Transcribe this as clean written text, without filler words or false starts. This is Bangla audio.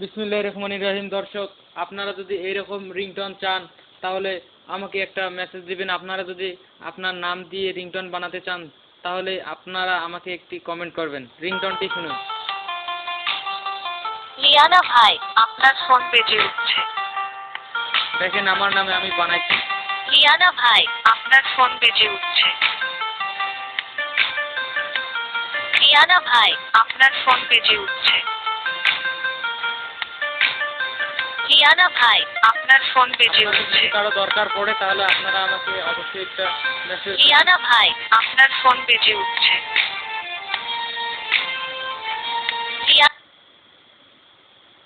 বিসমিল্লাহির রহমানির রহিম। দর্শক, আপনারা যদি এইরকম রিংটোন চান তাহলে আমাকে একটা মেসেজ দিবেন। আপনারা যদি আপনার নাম দিয়ে রিংটোন বানাতে চান তাহলে আপনারা আমাকে একটি কমেন্ট করবেন। রিংটোনটি শুনুন। লিয়ানা ভাই, আপনার ফোন বেজে উঠছে। দেখেন, আমার নামে আমি বানাইছি। লিয়ানা ভাই, আপনার ফোন বেজে উঠছে। লিয়ানা ভাই, আপনার ফোন বেজে উঠছে। লিয়ানা ভাই, আপনার ফোন বেজে উঠছে। যদি কারো দরকার পড়ে তাহলে আপনারা আমাকে অবশ্যই একটা মেসেজ। লিয়ানা ভাই, আপনার ফোন বেজে উঠছে।